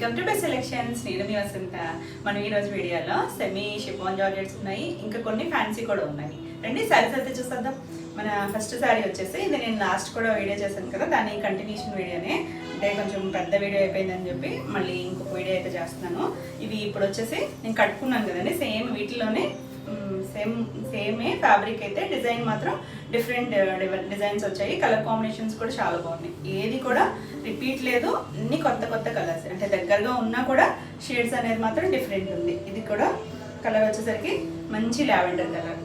Welcome to best selections. నేను మీ వసంత. మనం ఈరోజు వీడియోలో సెమీ షిఫాన్ జార్జెట్స్ ఉన్నాయి, ఇంకా కొన్ని ఫ్యాన్సీ కూడా ఉన్నాయి. రండి శారీస్ అయితే చూసేద్దాం. మన ఫస్ట్ శారీ వచ్చేసి ఇది నేను లాస్ట్ కూడా వీడియో చేశాను కదా, దాని కంటిన్యూషన్ వీడియోనే. అంటే కొంచెం పెద్ద వీడియో అయిపోయిందని చెప్పి మళ్ళీ ఇంకొక వీడియో అయితే చేస్తున్నాను. ఇవి ఇప్పుడు వచ్చేసి నేను కట్టుకున్నాను కదండి, సేమ్ వీటిలోనే సేమే ఫ్యాబ్రిక్ అయితే డిజైన్ మాత్రం డిఫరెంట్ డిజైన్స్ వచ్చాయి. కలర్ కాంబినేషన్స్ కూడా చాలా బాగున్నాయి, ఏది కూడా రిపీట్ లేదు, అన్ని కొత్త కొత్త కలర్స్. అంటే దగ్గరగా ఉన్నా కూడా షేడ్స్ అనేది మాత్రం డిఫరెంట్ ఉంది. ఇది కూడా కలర్ వచ్చేసరికి మంచి లావెండర్ కలర్,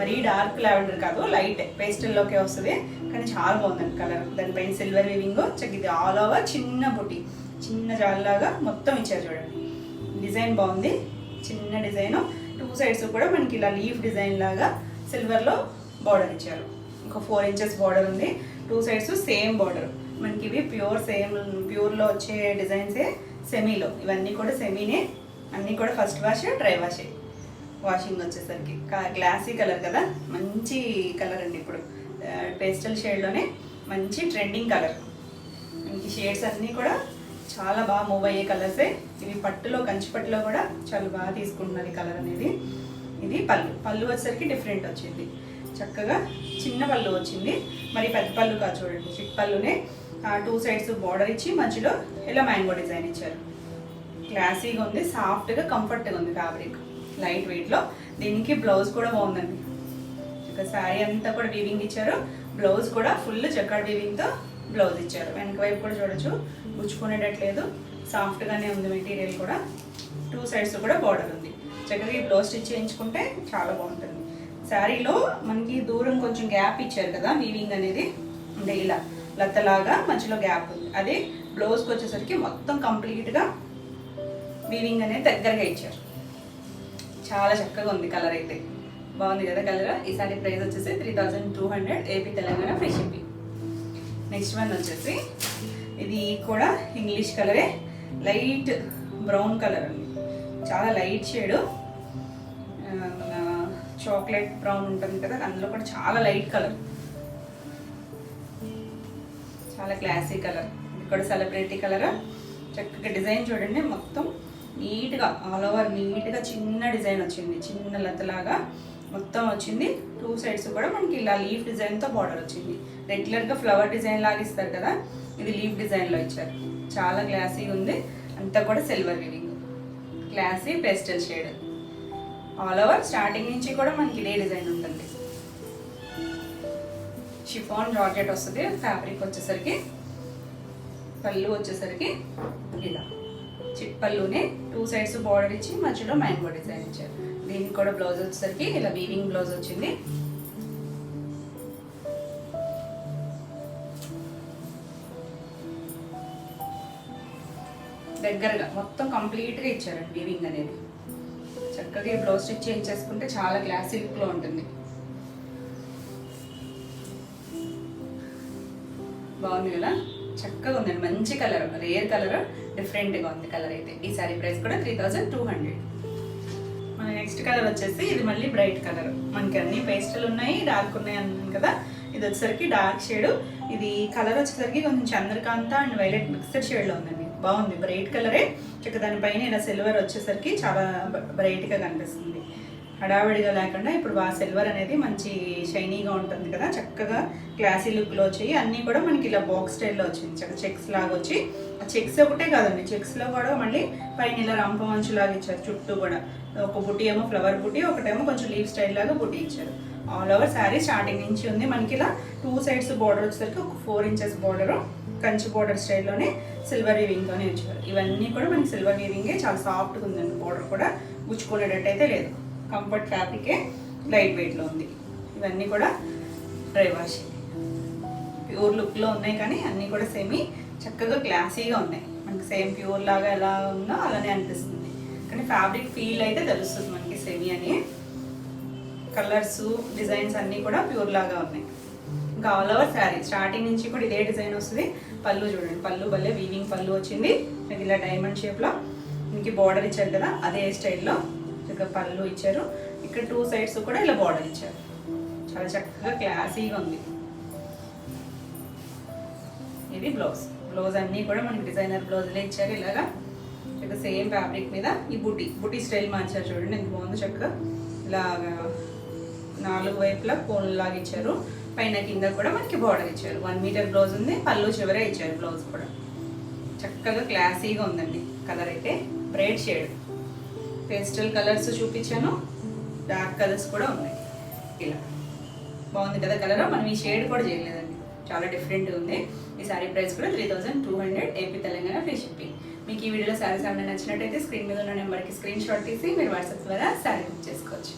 మరీ డార్క్ లావెండర్ కాదు, లైట్ పేస్టల్లోకే వస్తుంది, కానీ చాలా బాగుందండి కలర్. దానిపైన సిల్వర్ వీవింగ్ ఇది ఆల్ ఓవర్ చిన్న బుట్టి, చిన్న జాల్లాగా మొత్తం ఇచ్చారు చూడండి. డిజైన్ బాగుంది, చిన్న డిజైన్. టూ సైడ్స్ కూడా మనకి ఇలా లీఫ్ డిజైన్ లాగా సిల్వర్లో బార్డర్ ఇచ్చారు. ఇంకో 4 ఇంచెస్ బార్డర్ ఉంది, టూ సైడ్స్ సేమ్ బార్డర్. మనకి ఇవి ప్యూర్లో వచ్చే డిజైన్సే సెమీలో. ఇవన్నీ కూడా సెమీనే, అన్నీ కూడా ఫస్ట్ వాష్ డ్రై వాషే. వాషింగ్ వచ్చేసరికి గ్లాసీ కలర్ కదా, మంచి కలర్ అండి. ఇప్పుడు పేస్టల్ షేడ్లోనే మంచి ట్రెండింగ్ కలర్. మనకి షేడ్స్ అన్నీ కూడా చాలా బాగా మూవ్ అయ్యే కలర్సే. ఇవి పట్టులో, కంచి పట్టులో కూడా చాలా బాగా తీసుకుంటున్నారు ఈ కలర్ అనేది. ఇది పళ్ళు వచ్చేసరికి డిఫరెంట్ వచ్చింది, చక్కగా చిన్న పళ్ళు వచ్చింది, మరి పెద్ద పళ్ళు కాదు చూడండి. చిక్ పళ్ళునే టూ సైడ్స్ బార్డర్ ఇచ్చి మధ్యలో ఇలా మ్యాంగో డిజైన్ ఇచ్చారు. క్లాసీగా ఉంది, సాఫ్ట్గా కంఫర్ట్గా ఉంది ఫ్యాబ్రిక్, లైట్ వెయిట్లో. దీనికి బ్లౌజ్ కూడా బాగుందండి. ఇక శారీ అంతా కూడా వీవింగ్ ఇచ్చారు, బ్లౌజ్ కూడా ఫుల్ జకార్డ్ వీవింగ్తో బ్లౌజ్ ఇచ్చారు. వెనక వైపు కూడా చూడొచ్చు, గుచ్చుకునేటట్లేదు, సాఫ్ట్గానే ఉంది మెటీరియల్ కూడా. టూ సైడ్స్ కూడా బార్డర్ ఉంది. చక్కగా ఈ బ్లౌజ్ స్టిచ్ చేయించుకుంటే చాలా బాగుంటుంది. శారీలో మనకి దూరం కొంచెం గ్యాప్ ఇచ్చారు కదా, వీవింగ్ అనేది అంటే ఇలా లత్తలాగా మధ్యలో గ్యాప్ ఉంది. అదే బ్లౌజ్కి వచ్చేసరికి మొత్తం కంప్లీట్గా వీవింగ్ అనేది దగ్గరగా ఇచ్చారు. చాలా చక్కగా ఉంది కలర్ అయితే, బాగుంది కదా కలర్. ఈ శారీ ప్రైస్ వచ్చేసి 3200 AP Telangana free shipping. Next one వచ్చేసి ఇది కూడా ఇంగ్లీష్ కలరే, లైట్ బ్రౌన్ కలర్ అండి, చాలా లైట్ షేడు. మన చాక్లెట్ బ్రౌన్ ఉంటుంది కదా, అందులో కూడా చాలా లైట్ కలర్, చాలా క్లాసీ కలర్. ఇది కూడా సెలబ్రిటీ కలర్. చక్కగా డిజైన్ చూడండి, మొత్తం నీట్గా ఆల్ ఓవర్ నీట్గా చిన్న డిజైన్ వచ్చింది, చిన్న లతలాగా మొత్తం వచ్చింది. టూ సైడ్స్ కూడా మనకి ఇలా లీఫ్ డిజైన్తో బార్డర్ వచ్చింది. రెగ్యులర్గా ఫ్లవర్ డిజైన్ లాగా ఇస్తారు కదా, ఇది లీఫ్ డిజైన్లో ఇచ్చారు. చాలా క్లాసీగా ఉంది, అంతా కూడా silver weaving, classy pastel shade. All over starting నుంచి కూడా మనకి ఇదే డిజైన్ ఉంటుంది. షిఫాన్ జార్జెట్ వస్తుంది. ఫ్యాబ్రిక్ వచ్చేసరికి పళ్ళు వచ్చేసరికి ఇలా చిట్ పళ్ళునే టూ సైడ్స్ బార్డర్ ఇచ్చి మధ్యలో మ్యాంగో డిజైన్ ఇచ్చారు. దీనికి కూడా బ్లౌజ్ వచ్చేసరికి ఇలా వీవింగ్ బ్లౌజ్ వచ్చింది. దగ్గరగా మొత్తం కంప్లీట్గా ఇచ్చారండి వీవింగ్ అనేది. చక్కగా ఈ బ్లౌజ్ స్టిచ్ చేయించేసుకుంటే చాలా క్లాసీ లుక్లో ఉంటుంది. బాగుంది కదా, చక్కగా ఉందండి, మంచి కలర్, రేర్ కలర్, డిఫరెంట్గా ఉంది కలర్ అయితే. ఈ సారీ ప్రైస్ కూడా 3200. మన నెక్స్ట్ కలర్ వచ్చేసి ఇది మళ్ళీ బ్రైట్ కలర్. మనకి అన్ని పేస్టల్ ఉన్నాయి, డార్క్ ఉన్నాయి అన్నాను కదా, ఇది వచ్చేసరికి డార్క్ షేడ్. ఇది కలర్ వచ్చేసరికి కొంచెం చంద్రకాంత అండ్ వైలెట్ మిక్స్డ్ షేడ్లో ఉందండి. బాగుంది, బ్రైట్ కలరే. చక్కగా దానిపైన ఇలా సిల్వర్ వచ్చేసరికి చాలా బ్రైట్గా కనిపిస్తుంది, హడావిడిగా లేకుండా. ఇప్పుడు ఆ సిల్వర్ అనేది మంచి షైనీగా ఉంటుంది కదా, చక్కగా క్లాసీ లుక్లో వచ్చాయి. అన్నీ కూడా మనకి ఇలా బాక్స్ స్టైల్లో వచ్చింది, చక్కగా చెక్స్ లాగా వచ్చి. ఆ చెక్స్ ఒకటే కాదండి, చెక్స్లో కూడా మళ్ళీ పైన ఇలా రంప మంచులాగా ఇచ్చారు. చుట్టూ కూడా ఒక బుట్టి ఏమో ఫ్లవర్ బుట్టి, ఒకటేమో కొంచెం లీవ్ స్టైల్ లాగా బుట్టి ఇచ్చారు. ఆల్ ఓవర్ శారీ స్టార్టింగ్ నుంచి ఉంది. మనకి ఇలా టూ సైడ్స్ బార్డర్ వచ్చేసరికి ఒక 4 ఇంచెస్ బార్డరు, కంచి బార్డర్ స్టైల్లోనే సిల్వర్ వీవింగ్తోనే ఇచ్చారు. ఇవన్నీ కూడా మనకి సిల్వర్ వీవింగే, చాలా సాఫ్ట్గా ఉందండి. బార్డర్ కూడా గుచ్చుకునేటట్టు అయితే లేదు, కంఫర్ట్ ఫ్యాబ్రికే, లైట్ వెయిట్లో ఉంది. ఇవన్నీ కూడా డ్రై వాష్, ప్యూర్ లుక్లో ఉన్నాయి, కానీ అన్నీ కూడా సేమీ చక్కగా క్లాసీగా ఉన్నాయి. మనకి సేమ్ ప్యూర్ లాగా ఎలా ఉందో అలానే అనిపిస్తుంది, కానీ ఫ్యాబ్రిక్ ఫీల్ అయితే తెలుస్తుంది మనకి సెమీ అని. కలర్స్, డిజైన్స్ అన్నీ కూడా ప్యూర్ లాగా ఉన్నాయి. ఇంకా ఆల్ ఓవర్ శారీ స్టార్టింగ్ నుంచి కూడా ఇదే డిజైన్ వస్తుంది. పళ్ళు చూడండి, పళ్ళు భలే వీవింగ్ పళ్ళు వచ్చింది, ఇలా డైమండ్ షేప్లో మనకి బార్డర్ ఇచ్చారు కదా, అదే స్టైల్లో చక్కగా పళ్ళు ఇచ్చారు. ఇక్కడ టూ సైడ్స్ కూడా ఇలా బార్డర్ ఇచ్చారు, చాలా చక్కగా క్లాసీగా ఉంది. ఇది బ్లౌజ్. బ్లౌజ్ అన్నీ కూడా మనకి డిజైనర్ బ్లౌజ్లే ఇచ్చారు. ఇలాగా చక్కగా సేమ్ ఫ్యాబ్రిక్ మీద ఈ బుటీ స్టైల్ మార్చారు చూడండి ఎంత బాగుందో. చక్కగా ఇలాగా 4 వైపులా కోన్ లాగా ఇచ్చారు. పైన కింద కూడా మనకి బార్డర్ ఇచ్చారు. 1 మీటర్ బ్లౌజ్ ఉంది. పళ్ళు చివరే ఇచ్చారు బ్లౌజ్ కూడా. చక్కగా క్లాసీగా ఉందండి. కలర్ అయితే బ్రైట్ షేడ్, పేస్టల్ కలర్స్ చూపించాను, డార్క్ కలర్స్ కూడా ఉన్నాయి. ఇలా బాగుంది కదా కలర్. మనం ఈ షేడ్ కూడా చేయలేదండి, చాలా డిఫరెంట్గా ఉంది. ఈ శారీ ప్రైస్ కూడా 3200 ఏపీ తెలంగాణ ఫ్రీ షిప్పింగ్. మీకు ఈ వీడియోలో శారీస్ ఏమైనా నచ్చినట్టయితే స్క్రీన్ మీద ఉన్న నెంబర్కి స్క్రీన్ షాట్ తీసి మీరు వాట్సాప్ ద్వారా శారీ బుక్ చేసుకోవచ్చు.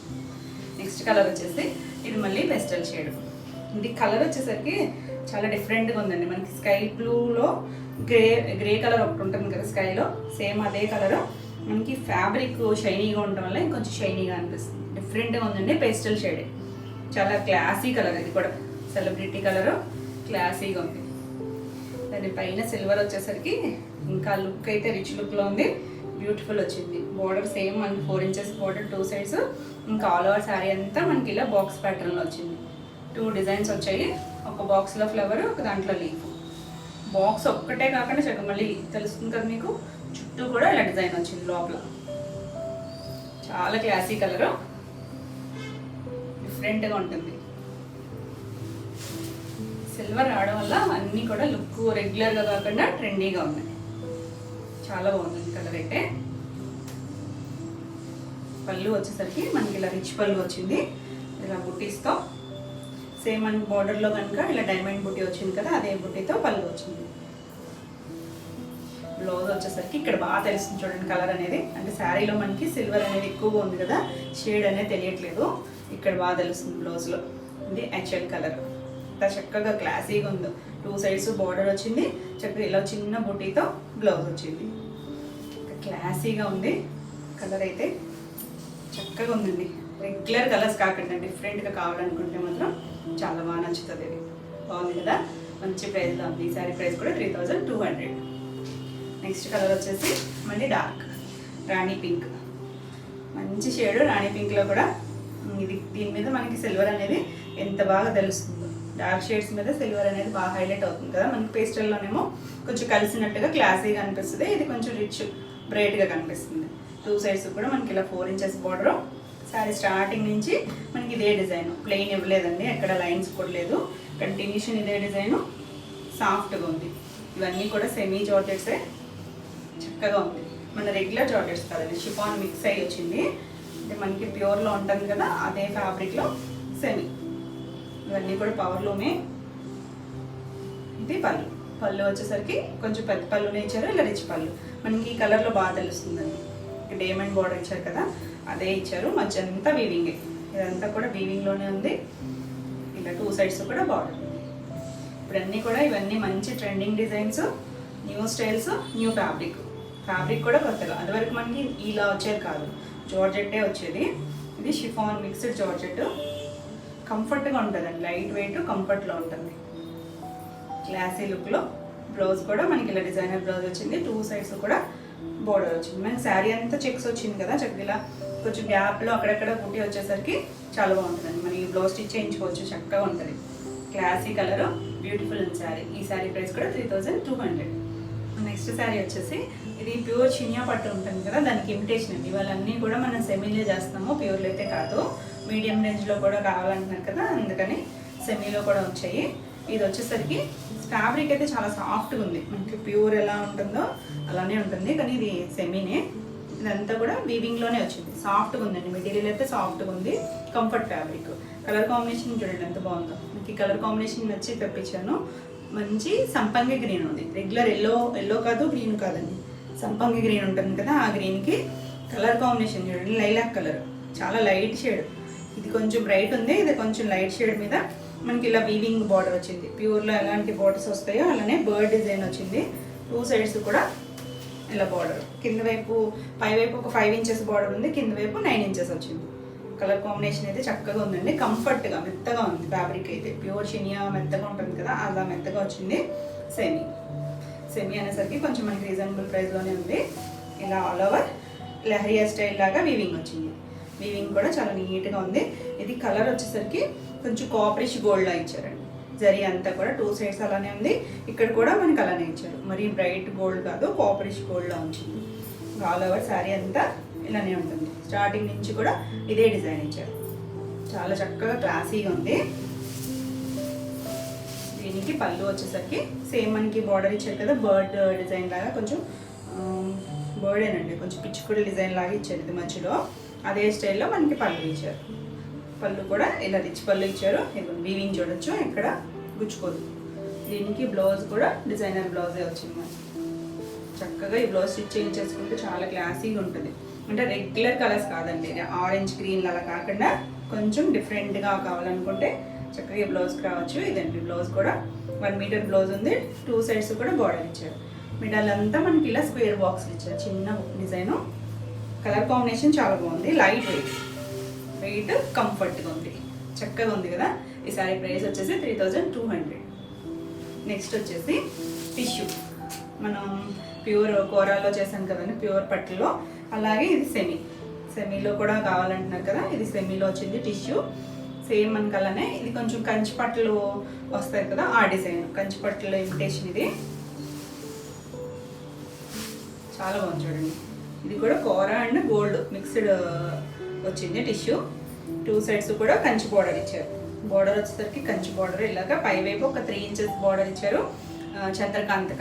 నెక్స్ట్ కలర్ వచ్చేసి ఇది మళ్ళీ పెస్టల్ షేడ్. ఇది కలర్ వచ్చేసరికి చాలా డిఫరెంట్గా ఉందండి. మనకి స్కై బ్లూలో గ్రే కలర్ ఒకటి ఉంటుంది కదా స్కైలో, సేమ్ అదే కలర్. మనకి ఫ్యాబ్రిక్ షైనీగా ఉండడం వల్ల ఇంకొంచెం షైనీగా అనిపిస్తుంది. డిఫరెంట్గా ఉందండి. పేస్టల్ షేడ్, చాలా క్లాసీ కలర్. ఇది కూడా సెలబ్రిటీ కలర్, క్లాసీగా ఉంది. దాని పైన సిల్వర్ వచ్చేసరికి ఇంకా లుక్ అయితే రిచ్ లుక్లో ఉంది. బ్యూటిఫుల్ వచ్చింది. బార్డర్ సేమ్ మనకి 4 ఇంచెస్ బార్డర్ 2 సైడ్స్. ఇంకా ఆల్ ఓవర్ శారీ అంతా మనకి ఇలా బాక్స్ ప్యాటర్న్లో వచ్చింది. 2 డిజైన్స్ వచ్చాయి. ఒక బాక్స్లో ఫ్లవర్, ఒక దాంట్లో లీఫ్. బాక్స్ ఒక్కటే కాకుండా చక్కగా మళ్ళీ తెలుస్తుంది కదా మీకు, చుట్టూ కూడా ఇలా డిజైన్ వచ్చింది లోపల. చాలా క్లాసీ కలర్, డిఫరెంట్గా ఉంటుంది. సిల్వర్ రావడం వల్ల అన్నీ కూడా లుక్ రెగ్యులర్గా కాకుండా ట్రెండీగా ఉన్నాయి. చాలా బాగుంది కలర్ అయితే. పళ్ళు వచ్చేసరికి మనకి ఇలా రిచ్ పళ్ళు వచ్చింది. ఇలా బుట్టీస్తో సేమ్ మన బార్డర్లో కనుక ఇలా డైమండ్ బుట్టి వచ్చింది కదా, అదే బుట్టితో పళ్ళు వచ్చింది. బ్లౌజ్ వచ్చేసరికి ఇక్కడ బాగా తెలుస్తుంది చూడండి కలర్ అనేది. అంటే శారీలో మనకి సిల్వర్ అనేది ఎక్కువగా ఉంది కదా, షేడ్ అనేది తెలియట్లేదు. ఇక్కడ బాగా తెలుస్తుంది బ్లౌజ్లో. ఇది యాక్చువల్ కలర్. ఎంత చక్కగా క్లాసీగా ఉందో. 2 సైడ్స్ బార్డర్ వచ్చింది. చక్కగా ఇలా చిన్న బుట్టితో బ్లౌజ్ వచ్చింది. క్లాసీగా ఉంది కలర్ అయితే. చక్కగా ఉందండి. రెగ్యులర్ కలర్స్ కాకుండా డిఫరెంట్గా కావాలనుకుంటే మాత్రం చాలా బాగా నచ్చుతుంది. ఇది బాగుంది కదా, మంచి ప్రైస్లో ఉంది. ఈ శారీ ప్రైస్ కూడా 3200. నెక్స్ట్ కలర్ వచ్చేసి మళ్ళీ డార్క్ రాణి పింక్. మంచి షేడ్ రాణి పింక్లో కూడా. ఇది దీని మీద మనకి సిల్వర్ అనేది ఎంత బాగా తెలుస్తుందో. డార్క్ షేడ్స్ మీద సిల్వర్ అనేది బాగా హైలైట్ అవుతుంది కదా మనకి. పేస్టల్లోనేమో కొంచెం కలిసినట్టుగా క్లాసీగా అనిపిస్తుంది. ఇది కొంచెం రిచ్ బ్రైట్గా కనిపిస్తుంది. 2 సైడ్స్ కూడా మనకి ఇలా 4 ఇంచెస్ బార్డర్. శారీ స్టార్టింగ్ నుంచి మనకి ఇదే డిజైన్, ప్లెయిన్ ఇవ్వలేదండి, ఎక్కడ లైన్స్ కూడా లేదు. కంటిన్యూషన్ ఇదే డిజైను, సాఫ్ట్గా ఉంది. ఇవన్నీ కూడా సెమీ జార్జెట్సే. చక్కగా ఉంది. మన రెగ్యులర్ జార్జెట్స్ కాదండి, షిఫాన్ మిక్స్ అయ్యి వచ్చింది. అంటే మనకి ప్యూర్లో ఉంటుంది కదా అదే ఫ్యాబ్రిక్లో సెమీ. ఇవన్నీ కూడా పవర్లూమే. ఇది పళ్ళు వచ్చేసరికి కొంచెం పెద్ద పళ్ళునే ఇచ్చారు, ఇలా రిచ్ పళ్ళు. మనకి ఈ కలర్లో బాగా తెలుస్తుందండి. డైమండ్ బార్డర్ ఇచ్చారు కదా అదే ఇచ్చారు. మధ్య అంతా వీవింగే, ఇదంతా కూడా వీవింగ్లోనే ఉంది. ఇలా 2 సైడ్స్ కూడా బార్డర్ ఉంది. ఇప్పుడు అన్నీ కూడా ఇవన్నీ మంచి trending designs, new styles, new fabric కూడా కొత్తగా. అదివరకు మనకి ఇలా వచ్చేది కాదు, జార్జెట్టే వచ్చేది. ఇది షిఫాన్ మిక్స్డ్ జార్జెట్. కంఫర్ట్గా ఉంటుందండి, లైట్ వెయిట్, కంఫర్ట్లో ఉంటుంది. క్లాసీ లుక్లో. బ్లౌజ్ కూడా మనకి ఇలా డిజైనర్ బ్లౌజ్ వచ్చింది. 2 సైడ్స్ కూడా బోర్డర్ వచ్చింది. మనకి శారీ అంతా చెక్స్ వచ్చింది కదా, చక్కగా ఇలా కొంచెం గ్యాప్లో అక్కడక్కడ బుట్టి వచ్చేసరికి చాలా బాగుంటుందండి. మనం ఈ బ్లౌజ్ స్టిచ్ చేయించుకోవచ్చు, చక్కగా ఉంటుంది. క్లాసీ కలర్, బ్యూటిఫుల్ ఉంది శారీ. ఈ శారీ ప్రైస్ కూడా 3200. నెక్స్ట్ శారీ వచ్చేసి ఇది ప్యూర్ చినియా పట్టు ఉంటుంది కదా, దానికి ఇమిటేషన్ అండి. ఇవన్నీ కూడా మనం సెమీలో చేస్తాము, ప్యూర్లో అయితే కాదు. మీడియం రేంజ్లో కూడా కావాలంటున్నారు కదా, అందుకని సెమీలో కూడా వచ్చాయి. ఇది వచ్చేసరికి ఫ్యాబ్రిక్ అయితే చాలా సాఫ్ట్గా ఉంది. మనకి ప్యూర్ ఎలా ఉంటుందో అలానే ఉంటుంది, కానీ ఇది సెమీనే. ఇదంతా కూడా వీవింగ్లోనే వచ్చింది. సాఫ్ట్గా ఉందండి, మెటీరియల్ అయితే సాఫ్ట్గా ఉంది. Comfort fabric. కలర్ కాంబినేషన్ చూడండి ఎంత బాగుందో. మీకు ఈ కలర్ కాంబినేషన్ నచ్చి తెప్పించాను. మంచి సంపంగి గ్రీన్ ఉంది. రెగ్యులర్ ఎల్లో కాదు, గ్రీన్ కాదండి, సంపంగి గ్రీన్ ఉంటుంది కదా, ఆ గ్రీన్కి కలర్ కాంబినేషన్ చూడండి, లైలాక్ కలర్. చాలా లైట్ షేడ్. ఇది కొంచెం బ్రైట్ ఉంది, ఇది కొంచెం లైట్ షేడ్ మీద మనకి ఇలా వీవింగ్ బార్డర్ వచ్చింది. ప్యూర్లో ఎలాంటి బార్డర్స్ వస్తాయో అలానే బర్డ్ డిజైన్ వచ్చింది. 2 సైడ్స్ కూడా ఇలా బార్డర్. కింద వైపు పై వైపు ఒక 5 ఇంచెస్ బార్డర్ ఉంది, కింద వైపు 9 ఇంచెస్ వచ్చింది. కలర్ కాంబినేషన్ అయితే చక్కగా ఉందండి. కంఫర్ట్గా మెత్తగా ఉంది ఫ్యాబ్రిక్ అయితే. ప్యూర్ చినియా మెత్తగా ఉంటుంది కదా, అలా మెత్తగా వచ్చింది. సెమీ అనేసరికి కొంచెం మనకి రీజనబుల్ ప్రైస్లోనే ఉంది. ఇలా ఆల్ ఓవర్ లహరియా స్టైల్ లాగా వీవింగ్ వచ్చింది. వీవింగ్ కూడా చాలా నీట్గా ఉంది. ఇది కలర్ వచ్చేసరికి కొంచెం కాపరిష్ గోల్డ్లా ఇచ్చారండి. జరీ అంతా కూడా 2 సైడ్స్ అలానే ఉంది. ఇక్కడ కూడా మనకి అలానే ఇచ్చారు. మరి బ్రైట్ గోల్డ్ కాదు, కాపరిష్ గోల్డ్లా ఉంచింది. ఆల్ ఓవర్ శారీ అంతా ఇలానే ఉంటుంది. స్టార్టింగ్ నుంచి కూడా ఇదే డిజైన్ ఇచ్చారు. చాలా చక్కగా క్లాసీగా ఉంది. దీనికి పళ్ళు వచ్చేసరికి సేమ్ మనకి బార్డర్ ఇచ్చారు కదా, బర్డ్ డిజైన్ లాగా, కొంచెం బర్డేనండి, కొంచెం పిచ్చుకుడి డిజైన్ లాగా ఇచ్చారు ఇది మధ్యలో. అదే స్టైల్లో మనకి పళ్ళు ఇచ్చారు. పళ్ళు కూడా ఇలా రిచ్ పళ్ళు ఇచ్చారు. వీవింగ్ చూడొచ్చు, ఎక్కడ గుచ్చుకోదు. దీనికి బ్లౌజ్ కూడా డిజైనర్ బ్లౌజే వచ్చింది మనకి. చక్కగా ఈ బ్లౌజ్ స్టిచ్ చేసుకుంటే చాలా క్లాసీగా ఉంటుంది. అంటే రెగ్యులర్ కలర్స్ కాదండి, ఆరెంజ్ గ్రీన్ అలా కాకుండా కొంచెం డిఫరెంట్గా కావాలనుకుంటే చక్కగా ఈ బ్లౌజ్కి రావచ్చు. ఇదండి బ్లౌజ్ కూడా 1 మీటర్ బ్లౌజ్ ఉంది. 2 సైడ్స్ కూడా బార్డర్ ఇచ్చారు. మిడల్ అంతా మనకి ఇలా స్క్వేర్ బాక్స్లు ఇచ్చారు. చిన్న డిజైను. కలర్ కాంబినేషన్ చాలా బాగుంది. లైట్ వెయిట్ కంఫర్ట్గా ఉంది. చక్కగా ఉంది కదా. ఈ సారీ ప్రైస్ వచ్చేసి 3200. నెక్స్ట్ వచ్చేసి టిష్యూ. మనం ప్యూర్ కోరాలో చేసాం కదండి, ప్యూర్ పట్టులో. అలాగే ఇది సెమీలో కూడా కావాలంటున్నారు కదా, ఇది సెమీలో వచ్చింది టిష్యూ. సేమ్ మనకి అలానే ఇది కొంచెం కంచి పట్టులు వస్తాయి కదా, ఆ డిజైన్ కంచి పట్టుల ఇమిటేషన్. ఇది చాలా బాగుంది చూడండి. ఇది కూడా కోరా అండ్ గోల్డ్ మిక్స్డ్ వచ్చింది టిష్యూ. 2 సైడ్స్ కూడా కంచి బార్డర్ ఇచ్చారు. బార్డర్ వచ్చేసరికి కంచి బార్డర్ ఇలాగా పైవైపు ఒక 3 ఇంచెస్ బార్డర్ ఇచ్చారు. చంద్రకాంత్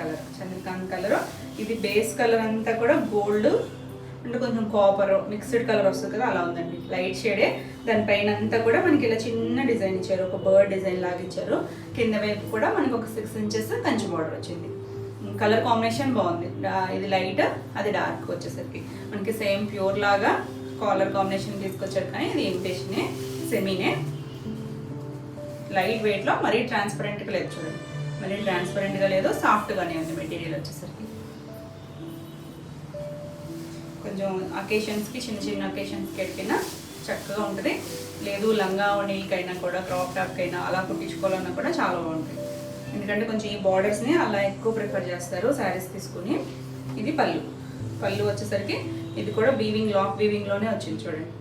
కలర్. ఇది బేస్ కలర్ అంతా కూడా గోల్డ్ అంటే కొంచెం కాపర్ మిక్స్డ్ కలర్ వస్తుంది కదా, అలా ఉందండి. లైట్ షేడే. దానిపైన అంతా కూడా మనకి ఇలా చిన్న డిజైన్ ఇచ్చారు, ఒక బర్డ్ డిజైన్ లాగా ఇచ్చారు. కింద వైపు కూడా మనకి ఒక 6 ఇంచెస్ కంచి బార్డర్ వచ్చింది. కలర్ కాంబినేషన్ బాగుంది. ఇది లైట్, అది డార్క్ వచ్చేసరికి మనకి సేమ్ ప్యూర్ లాగా కలర్ కాంబినేషన్ తీసుకొచ్చారు. కానీ ఇది ఇమిటేషనే, సెమీనే. లైట్ వెయిట్లో మరీ ట్రాన్స్పరెంట్గా లేదు చూడండి, మరీ ట్రాన్స్పరెంట్గా లేదు, సాఫ్ట్గానే ఉంది మెటీరియల్ వచ్చేసరికి. కొంచెం అకేషన్స్కి, చిన్న అకేషన్స్కి ఎట్టినా చక్కగా ఉంటుంది. లేదు లంగా ఓణీలకైనా కూడా, క్రాప్ టాప్కైనా అలా కుట్టించుకోవాలన్నా కూడా చాలా బాగుంటుంది. ఎందుకంటే కొంచెం ఈ బార్డర్స్ని అలా ఎక్కువ ప్రిఫర్ చేస్తారు శారీస్ తీసుకుని. ఇది పళ్ళు వచ్చేసరికి ఇది కూడా లాక్ వీవింగ్లోనే వచ్చింది చూడండి.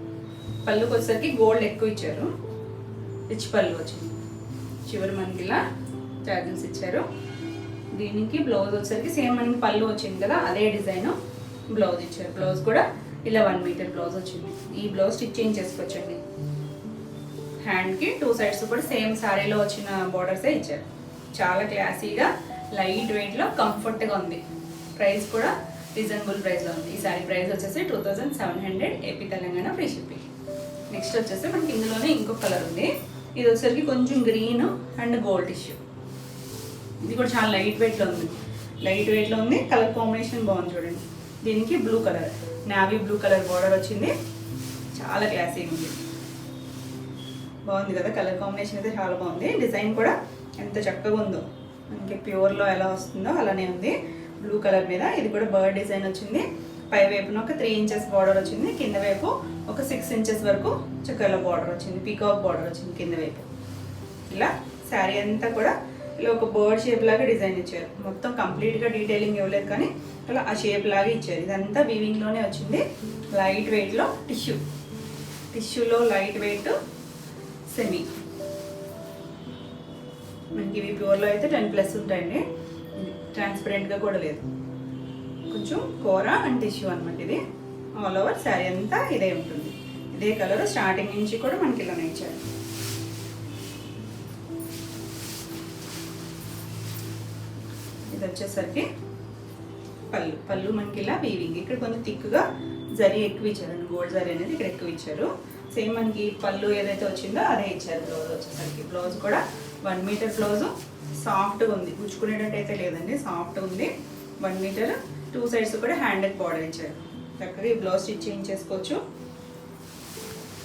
పళ్ళుకి వచ్చేసరికి గోల్డ్ ఎక్కువ ఇచ్చారు. రిచ్ పళ్ళు వచ్చింది. చివరి మనకి ఇలా చార్జెస్ ఇచ్చారు. దీనికి బ్లౌజ్ వచ్చేసరికి సేమ్ మనకి పళ్ళు వచ్చింది కదా, అదే డిజైన్ బ్లౌజ్ ఇచ్చారు. బ్లౌజ్ కూడా ఇలా 1 మీటర్ బ్లౌజ్ వచ్చింది. ఈ బ్లౌజ్ స్టిచ్ చేసుకోవచ్చండి. హ్యాండ్కి 2 సైడ్స్ కూడా సేమ్ శారీలో వచ్చిన బార్డర్సే ఇచ్చారు. చాలా క్లాసీగా, లైట్ వెయిట్లో, కంఫర్ట్గా ఉంది. ప్రైస్ కూడా రీజనబుల్ ప్రైస్లో ఉంది. ఈ శారీ ప్రైస్ వచ్చేసి 2700 AP Telangana free shipping. Next వచ్చేసి మనకి ఇందులోనే ఇంకొక కలర్ ఉంది. ఇది వచ్చేసరికి కొంచెం గ్రీన్ అండ్ గోల్డ్ టిష్యూ. ఇది కూడా చాలా లైట్ వెయిట్లో ఉంది. కలర్ కాంబినేషన్ బాగుంది చూడండి. దీనికి blue colour, navy blue colour border వచ్చింది. చాలా క్లాసీగా ఉంది. బాగుంది కదా, కలర్ కాంబినేషన్ అయితే చాలా బాగుంది. డిజైన్ కూడా ఎంత చక్కగా ఉందో, మనకి ప్యూర్లో ఎలా వస్తుందో అలానే ఉంది. బ్లూ కలర్ మీద ఇది కూడా బర్డ్ డిజైన్ వచ్చింది. పై వైపున ఒక 3 ఇంచెస్ బార్డర్ వచ్చింది. కింద వైపు ఒక 6 ఇంచెస్ వరకు చక్కగా బార్డర్ వచ్చింది. పీకాక్ బార్డర్ వచ్చింది కింద వైపు. ఇలా శారీ అంతా కూడా ఇలా ఒక బర్డ్ షేప్ లాగా డిజైన్ ఇచ్చారు. మొత్తం కంప్లీట్గా డీటెయిలింగ్ ఇవ్వలేదు కానీ అలా ఆ షేప్ లాగా ఇచ్చారు. ఇదంతా వీవింగ్లోనే వచ్చింది. లైట్ వెయిట్లో టిష్యూలో లైట్ వెయిట్ సెమీ. మనకి ఇవి ప్యూర్లో అయితే 10+ ఉంటాయండి. ట్రాన్స్పరెంట్గా కూడా లేదు. కొంచెం కోరా అండ్ టిష్యూ అనమాట. ఇది ఆల్ ఓవర్ శారీ అంతా ఇదే ఉంటుంది. ఇదే కలర్ స్టార్టింగ్ నుంచి కూడా మనకి ఇలానే ఇచ్చారు. ఇది వచ్చేసరికి పళ్ళు మనకి ఇలా వీవింగ్. ఇక్కడ కొంచెం థిక్గా జరీ ఎక్కువ ఇచ్చారండి. గోల్డ్ జరీ అనేది ఇక్కడ ఎక్కువ ఇచ్చారు. సేమ్ మనకి పళ్ళు ఏదైతే వచ్చిందో అదే ఇచ్చారు. బ్లౌజ్ వచ్చేసరికి బ్లౌజ్ కూడా 1 మీటర్ బ్లౌజు. సాఫ్ట్గా ఉంది, గుచ్చుకునేటట్టు అయితే లేదండి, సాఫ్ట్గా ఉంది. 1 మీటర్. 2 సైడ్స్ కూడా హ్యాండెడ్ బార్డర్ ఇచ్చారు. చక్కగా ఈ బ్లౌజ్ స్టిచ్ చేసుకోవచ్చు.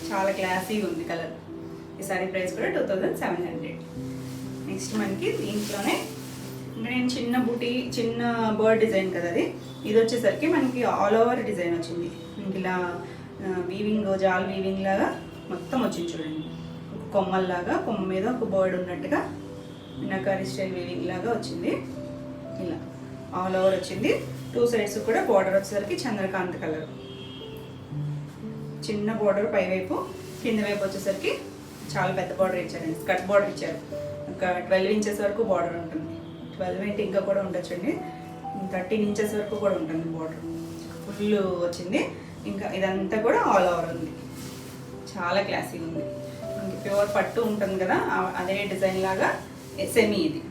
చాలా క్లాసీగా ఉంది కలర్. ఈ సారీ ప్రైస్ కూడా 2700. నెక్స్ట్ మనకి దీంట్లోనే నేను చిన్న బర్డ్ డిజైన్ కదా అది. ఇది వచ్చేసరికి మనకి ఆల్ ఓవర్ డిజైన్ వచ్చింది. మనకి ఇలా వీవింగ్, జాల్ వీవింగ్ లాగా మొత్తం వచ్చింది చూడండి. కొమ్మల్లాగా, కొమ్మ మీద ఒక బర్డ్ ఉన్నట్టుగా మినాకారి స్టైల్ వీవింగ్ లాగా వచ్చింది. ఇలా ఆల్ ఓవర్ వచ్చింది. 2 సైడ్స్ కూడా బార్డర్ వచ్చేసరికి చంద్రకాంత్ కలర్. చిన్న బార్డర్ పైవైపు, కింద వైపు వచ్చేసరికి చాలా పెద్ద బార్డర్ ఇచ్చారండి. స్కర్ట్ బార్డర్ ఇచ్చారు. ఒక 12 ఇంచెస్ వరకు బార్డర్ ఉంటుంది. 12 ఏంటి ఇంకా కూడా ఉండొచ్చండి. 13 ఇంచెస్ వరకు కూడా ఉంటుంది బార్డర్. ఫుల్ ఫుల్ వచ్చింది. ఇంకా ఇదంతా కూడా ఆల్ ఓవర్ ఉంది, చాలా క్లాసీగా ఉంది. మనకి ప్యూర్ పట్టు ఉంటుంది కదా, అదే డిజైన్ లాగా సెమీ. ఇది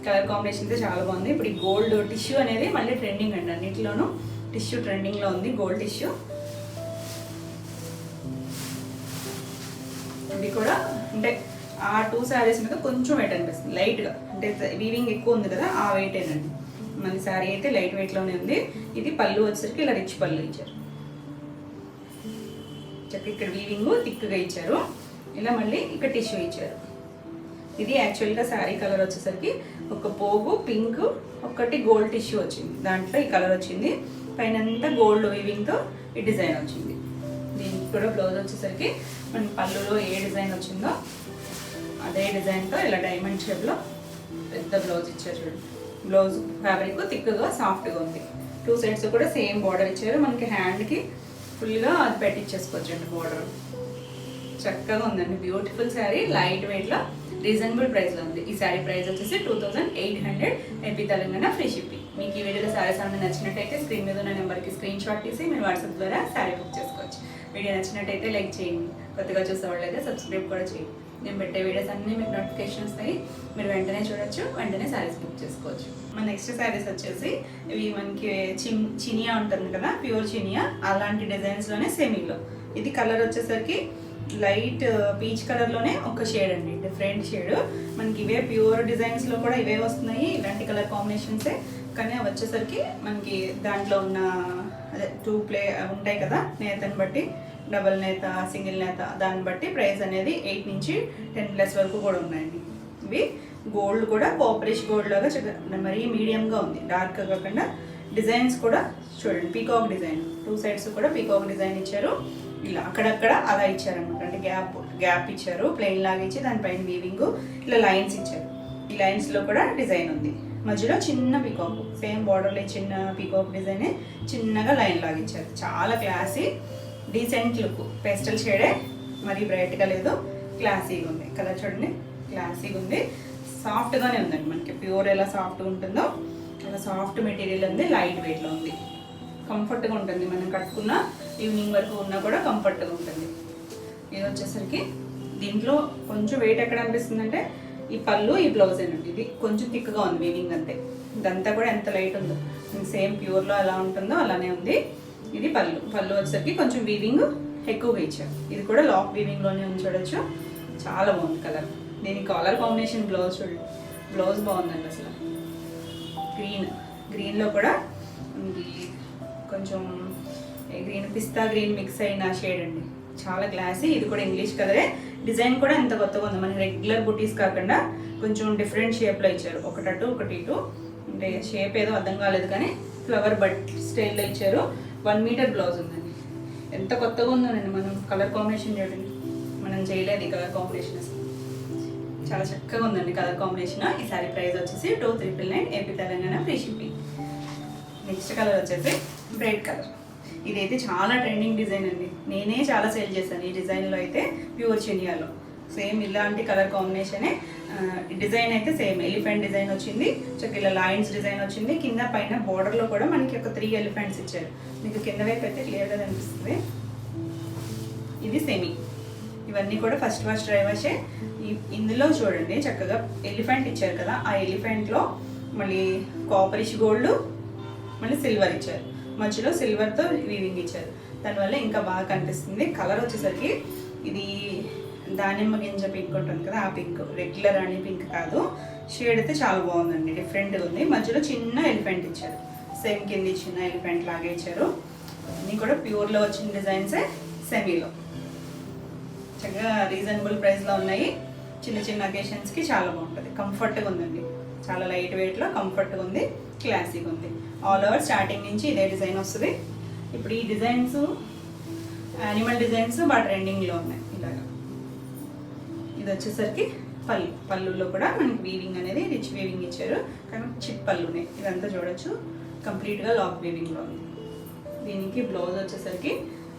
కలర్ కాంబినేషన్ అయితే చాలా బాగుంది. ఇప్పుడు ఈ గోల్డ్ టిష్యూ అనేది మళ్ళీ ట్రెండింగ్ అండి, అన్నిటిలోనూ టిష్యూ ట్రెండింగ్లో ఉంది, గోల్డ్ టిష్యూ. ఇది కూడా అంటే ఆ 2 శారీస్ మీద కొంచెం వెయిట్ అనిపిస్తుంది లైట్గా, అంటే వీవింగ్ ఎక్కువ ఉంది కదా, ఆ వెయిట్ ఏనండి. మన శారీ అయితే లైట్ వెయిట్లోనే ఉంది. ఇది పళ్ళు వచ్చేసరికి ఇలా రిచ్ పళ్ళు ఇచ్చారు, చక్కగా ఇక్కడ వీవింగ్ థిక్గా ఇచ్చారు. ఇలా మళ్ళీ ఇక్కడ టిష్యూ ఇచ్చారు. ఇది యాక్చువల్గా శారీ కలర్ వచ్చేసరికి ఒక పోగు పింక్, ఒకటి గోల్డ్ టిష్యూ వచ్చింది, దాంట్లో ఈ కలర్ వచ్చింది. పైన అంతా గోల్డ్ వీవింగ్తో ఈ డిజైన్ వచ్చింది. దీనికి కూడా బ్లౌజ్ వచ్చేసరికి మన పళ్ళులో ఏ డిజైన్ వచ్చిందో అదే డిజైన్తో ఇలా డైమండ్ షేప్లో పెద్ద బ్లౌజ్ ఇచ్చారు. చూడండి, బ్లౌజ్ ఫ్యాబ్రిక్ థిక్గా సాఫ్ట్గా ఉంది. 2 సైడ్స్ కూడా సేమ్ బార్డర్ ఇచ్చారు. మనకి హ్యాండ్కి ఫుల్గా అది పెట్టించేసుకోవచ్చు అండి బార్డర్. చక్కగా ఉందండి, బ్యూటిఫుల్ శారీ, లైట్ వెయిట్లో రీజనబుల్ ప్రైస్లో ఉంది. ఈ శారీ ప్రైస్ వచ్చేసి 2800 ఏపీ తెలంగాణ, ఫ్రీ షిప్పింగ్. మీకు ఈ వీడియోలో శారీస్ అన్నీ నచ్చినట్టయితే స్క్రీన్ మీద ఉన్న నెంబర్కి స్క్రీన్ షాట్ తీసి మీరు వాట్సాప్ ద్వారా శారీ బుక్ చేసుకోవచ్చు. వీడియో నచ్చినట్టయితే లైక్ చేయండి, కొత్తగా చూసేవాళ్ళైతే సబ్స్క్రైబ్ కూడా చేయండి. నేను పెట్టే వీడియోస్ అన్నీ మీకు నోటిఫికేషన్ వస్తాయి, మీరు వెంటనే చూడొచ్చు, వెంటనే శారీస్ బుక్ చేసుకోవచ్చు. మన నెక్స్ట్ శారీస్ వచ్చేసి ఇవి మనకి చినియా ఉంటుంది కదా, ప్యూర్ చినియా, అలాంటి డిజైన్స్లోనే సెమీలో. ఇది కలర్ వచ్చేసరికి లైట్ పీచ్ కలర్లోనే ఒక షేడ్ అండి, డిఫరెంట్ షేడ్. మనకి ఇవే ప్యూర్ డిజైన్స్లో కూడా ఇవే వస్తున్నాయి, ఇలాంటి కలర్ కాంబినేషన్సే. కానీ అవి వచ్చేసరికి మనకి దాంట్లో ఉన్న అదే 2 ఉంటాయి కదా, నేతని బట్టి, డబల్ నేత, సింగిల్ నేత, దాన్ని బట్టి ప్రైస్ అనేది 8 నుంచి 10+ వరకు కూడా ఉన్నాయండి. ఇవి గోల్డ్ కూడా కాపరిష్ గోల్డ్ లాగా మరీ మీడియంగా ఉంది, డార్క్ కాకుండా. డిజైన్స్ కూడా చూడండి, పీకాక్ డిజైన్, 2 సైడ్స్ కూడా పీకాక్ డిజైన్ ఇచ్చారు. ఇలా అక్కడక్కడ అలా ఇచ్చారనమాట, అంటే గ్యాప్ ఇచ్చారు, ప్లెయిన్ లాగా ఇచ్చి దానిపైన వీవింగ్ ఇలా లైన్స్ ఇచ్చారు. ఈ లైన్స్లో కూడా డిజైన్ ఉంది, మధ్యలో చిన్న పీకాక్, సేమ్ బార్డర్లో చిన్న పీకాక్ డిజైనే చిన్నగా లైన్ లాగా ఇచ్చారు. చాలా క్లాసీ, డీసెంట్ లుక్, పేస్టల్ షేడే, మరీ బ్రైట్గా లేదు, క్లాసీగా ఉంది. కలర్ చూడండి, క్లాసీగా ఉంది, సాఫ్ట్గానే ఉందండి. మనకి ప్యూర్ ఎలా సాఫ్ట్గా ఉంటుందో అలా సాఫ్ట్ మెటీరియల్ ఉంది, లైట్ వెయిట్లో ఉంది, కంఫర్ట్గా ఉంటుంది. మనం కట్టుకున్న ఈవినింగ్ వరకు ఉన్నా కూడా కంఫర్ట్గా ఉంటుంది. ఇది వచ్చేసరికి దీంట్లో కొంచెం వెయిట్ ఎక్కడ అనిపిస్తుంది అంటే ఈ పళ్ళు, ఈ బ్లౌజ్ ఏనండి. ఇది కొంచెం థిక్గా ఉంది వీవింగ్ అంతే, ఇదంతా కూడా ఎంత లైట్ ఉందో సేమ్ ప్యూర్లో ఎలా ఉంటుందో అలానే ఉంది. ఇది పళ్ళు వచ్చేసరికి కొంచెం వీవింగ్ ఎక్కువగా ఇచ్చారు. ఇది కూడా లాక్ వీవింగ్లోనే ఉంది, చూడొచ్చు, చాలా బాగుంది కలర్. దీనికి కలర్ కాంబినేషన్ బ్లౌజ్ చూడండి, బ్లౌజ్ బాగుందండి అసలు. గ్రీన్లో కూడా కొంచెం గ్రీన్, పిస్తా గ్రీన్ మిక్స్ అయిన షేడ్ అండి, చాలా క్లాసీ. ఇది కూడా ఇంగ్లీష్ కలరే, డిజైన్ కూడా ఎంత కొత్తగా ఉంది, మనకి రెగ్యులర్ బుటీస్ కాకుండా కొంచెం డిఫరెంట్ షేప్లో ఇచ్చారు, ఒకటి అటు ఒకటి ఇటు. అంటే షేప్ ఏదో అర్థం కాలేదు కానీ ఫ్లవర్ బట్ స్టైల్లో ఇచ్చారు. 1 మీటర్ బ్లౌజ్ ఉందండి, ఎంత కొత్తగా ఉందోనండి. మనం కలర్ కాంబినేషన్ చూడండి, మనం చేయలేదు ఈ కలర్ కాంబినేషన్ అసలు, చాలా చక్కగా ఉందండి కలర్ కాంబినేషన్. ఈ సారీ ప్రైస్ వచ్చేసి 2999 AP Telangana, free shipping. Next colour వచ్చేసి బ్రైట్ కలర్. ఇదైతే చాలా ట్రెండింగ్ డిజైన్ అండి, నేనే చాలా సేల్ చేశాను ఈ డిజైన్లో అయితే. ప్యూర్ చినియాలో సేమ్ ఇలాంటి కలర్ కాంబినేషనే. డిజైన్ అయితే సేమ్ ఎలిఫెంట్ డిజైన్ వచ్చింది, చక్కగా ఇలా లైన్స్ డిజైన్ వచ్చింది. కింద పైన బార్డర్లో కూడా మనకి ఒక 3 ఎలిఫెంట్స్ ఇచ్చారు. మీకు కింద వైపు అయితే క్లియర్గా కనిపిస్తుంది. ఇది సెమీ, ఇవన్నీ కూడా ఫస్ట్ డ్రైవర్సే. ఇందులో చూడండి చక్కగా ఎలిఫెంట్ ఇచ్చారు కదా, ఆ ఎలిఫెంట్లో మళ్ళీ కాపరిష్ గోల్డ్, మళ్ళీ సిల్వర్ ఇచ్చారు, మధ్యలో సిల్వర్తో వీవింగ్ ఇచ్చారు. దానివల్ల ఇంకా బాగా కనిపిస్తుంది. కలర్ వచ్చేసరికి ఇది దానిమ్మ గింజ పింక్ ఉంటుంది కదా, ఆ పింక్, రెగ్యులర్ అని పింక్ కాదు. షేడ్ అయితే చాలా బాగుందండి, డిఫరెంట్గా ఉంది. మధ్యలో చిన్న ఎలిఫెంట్ ఇచ్చారు, సేమ్ కింద చిన్న ఎలిఫెంట్ లాగే ఇచ్చారు. అన్నీ కూడా ప్యూర్లో వచ్చిన డిజైన్సే, సెమీలో చక్కగా రీజనబుల్ ప్రైస్లో ఉన్నాయి. చిన్న చిన్న అకేషన్స్కి చాలా బాగుంటుంది, కంఫర్ట్గా ఉందండి, చాలా లైట్ వెయిట్లో కంఫర్ట్గా ఉంది, క్లాసీగా ఉంది. ఆల్ ఓవర్ స్టార్టింగ్ నుంచి ఇదే డిజైన్ వస్తుంది. ఇప్పుడు ఈ డిజైన్స్ యానిమల్ డిజైన్స్ బాగా ట్రెండింగ్లో ఉన్నాయి. ఇలాగా ఇది వచ్చేసరికి పళ్ళులో కూడా మనకి వీవింగ్ అనేది రిచ్ వీవింగ్ ఇచ్చారు, కానీ చిట్ పళ్ళునే. ఇదంతా చూడొచ్చు, కంప్లీట్గా లాక్ వీవింగ్లో ఉంది. దీనికి బ్లౌజ్ వచ్చేసరికి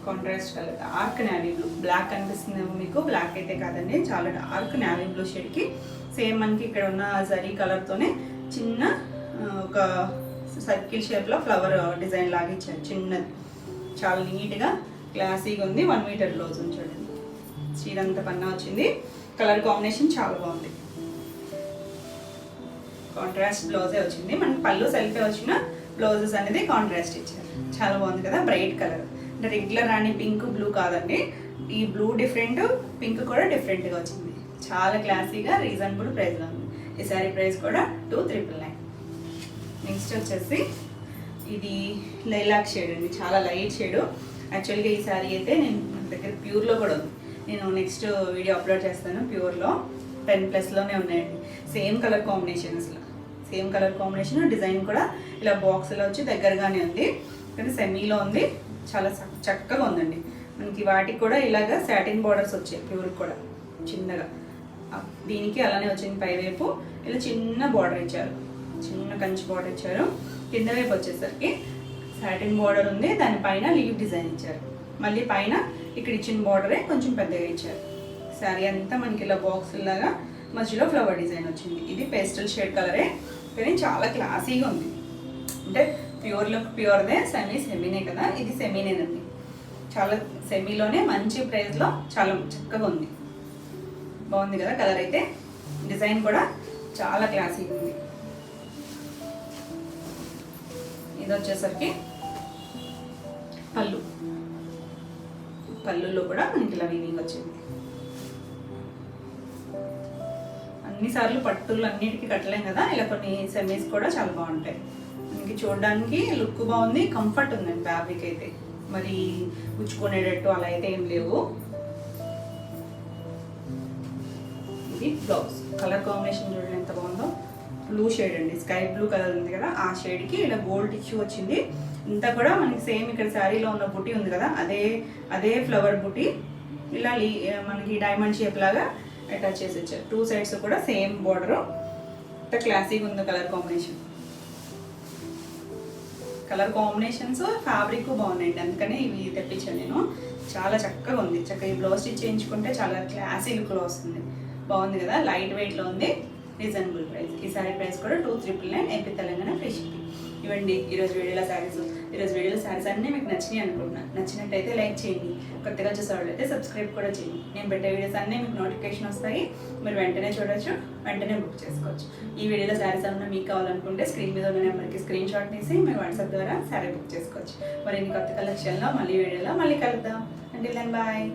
contrast colour, dark navy blue. Black అనిపిస్తుందేమో మీకు, బ్లాక్ అయితే కాదండి, చాలా డార్క్ నావీ బ్లూ షేడ్కి సేమ్ మనకి ఇక్కడ ఉన్న జరీ కలర్తోనే చిన్న ఒక సర్కిల్ షేప్లో ఫ్లవర్ డిజైన్ లాగా ఇచ్చారు, చిన్నది, చాలా నీట్గా క్లాసీగా ఉంది. 1 మీటర్ బ్లౌజ్ చూడండి, చీరంతా పన్నా వచ్చింది. కలర్ కాంబినేషన్ చాలా బాగుంది, కాంట్రాస్ట్ బ్లౌజే వచ్చింది. మనకి పళ్ళు సెల్ఫే వచ్చిన బ్లౌజెస్ అనేది కాంట్రాస్ట్ ఇచ్చారు, చాలా బాగుంది కదా. బ్రైట్ కలర్ అంటే రెగ్యులర్ రాణి పింక్ బ్లూ కాదండి, ఈ బ్లూ డిఫరెంట్, పింక్ కూడా డిఫరెంట్గా వచ్చింది. చాలా క్లాసీగా రీజనబుల్ ప్రైస్లో ఉంది. ఈ శారీ ప్రైస్ కూడా 2,999. నెక్స్ట్ వచ్చేసి ఇది లైలాక్ షేడ్ అండి, చాలా లైట్ షేడు. యాక్చువల్గా ఈ శారీ అయితే నేను మన దగ్గర ప్యూర్లో కూడా ఉంది, నేను నెక్స్ట్ వీడియో అప్లోడ్ చేస్తాను. ప్యూర్లో 10+లోనే ఉన్నాయండి. సేమ్ కలర్ కాంబినేషన్, అసలు సేమ్ కలర్ కాంబినేషన్, డిజైన్ కూడా ఇలా బాక్స్లో వచ్చి దగ్గరగానే ఉంది, కానీ సెమీలో ఉంది. చాలా చక్కగా ఉందండి. మనకి వాటికి కూడా ఇలాగా సాటిన్ బార్డర్స్ వచ్చాయి, ప్యూర్ కూడా చిన్నగా. దీనికి అలానే వచ్చింది, పైవైపు ఇలా చిన్న బార్డర్ ఇచ్చారు, చిన్న కంచి బార్డర్ ఇచ్చారు. కింద వైపు వచ్చేసరికి సాటిన్ బార్డర్ ఉంది, దానిపైన లీవ్ డిజైన్ ఇచ్చారు. మళ్ళీ పైన ఇక్కడ ఇచ్చిన బార్డరే కొంచెం పెద్దగా ఇచ్చారు. శారీ అంతా మనకి ఇలా బాక్స్ లాగా మధ్యలో ఫ్లవర్ డిజైన్ వచ్చింది. ఇది పేస్టల్ షేడ్ కలరే, కానీ చాలా క్లాసీగా ఉంది. అంటే ప్యూర్లో ప్యూర్దే, సెమీనే కదా, ఇది సెమీనేనండి. చాలా సెమీలోనే మంచి ప్రైస్లో చాలా చక్కగా ఉంది, బాగుంది కదా కలర్ అయితే. డిజైన్ కూడా చాలా క్లాసీగా ఉంది. ఇది వచ్చేసరికి పళ్ళులో కూడా మనకి ఇలా వీవింగ్ వచ్చింది. అన్నిసార్లు పట్టులు అన్నిటికీ కట్టలేం కదా, ఇలా కొన్ని సెమీస్ కూడా చాలా బాగుంటాయి. మనకి చూడడానికి లుక్ బాగుంది, కంఫర్ట్ ఉందండి ఫ్యాబ్రిక్ అయితే. మరి ఉచ్చుకునేటట్టు అలా అయితే ఏం లేవు. ఇది బ్లౌజ్ కలర్ కాంబినేషన్ చూడండి ఎంత బాగుందో. బ్లూ షేడ్ అండి, స్కై బ్లూ కలర్ ఉంది కదా, ఆ షేడ్కి ఇలా గోల్డ్ టిష్యూ వచ్చింది. ఇంతా కూడా మనకి సేమ్ ఇక్కడ శారీలో ఉన్న బుటీ ఉంది కదా, అదే ఫ్లవర్ బుటీ ఇలా మనకి డైమండ్ షేప్ లాగా అటాచ్ చేసి వచ్చారు. 2 సైడ్స్ కూడా సేమ్ బార్డర్. ఇంత క్లాసీగా ఉంది colour combination. Colour combinations fabric బాగున్నాయండి, అందుకనే ఇవి తెప్పించాను నేను. చాలా చక్కగా ఉంది, చక్కగా ఈ బ్లౌజ్ స్టిచ్ చేయించుకుంటే చాలా క్లాసీ లుక్లో వస్తుంది. బాగుంది కదా, లైట్ వెయిట్లో ఉంది, రీజనబుల్ ప్రైస్. ఈ శారీ ప్రైస్ కూడా 2,999, ఏపీ తెలంగాణ ఫ్రీ షిప్పింగ్. ఇవ్వండి ఈరోజు వీడియోలో శారీస్ అన్నీ మీకు నచ్చినాయి అనుకుంటున్నాను. నచ్చినట్టయితే లైక్ చేయండి, కొత్తగా చూసేవాళ్ళు అయితే సబ్స్క్రైబ్ కూడా చేయండి. నేను పెట్టే వీడియోస్ అన్నీ మీకు నోటిఫికేషన్ వస్తాయి, మీరు వెంటనే చూడొచ్చు, వెంటనే బుక్ చేసుకోవచ్చు. ఈ వీడియోలో శారీస్ అన్న మీకు కావాలనుకుంటే స్క్రీన్ మీద ఉన్న నెంబర్కి స్క్రీన్ షాట్ తీసి మీరు వాట్సాప్ ద్వారా శారీ బుక్ చేసుకోవచ్చు. మరి ఇన్ని కొత్త కలెక్షన్లో మళ్ళీ వీడియోలో మళ్ళీ కలుద్దాం. అంటే దెన్ బాయ్.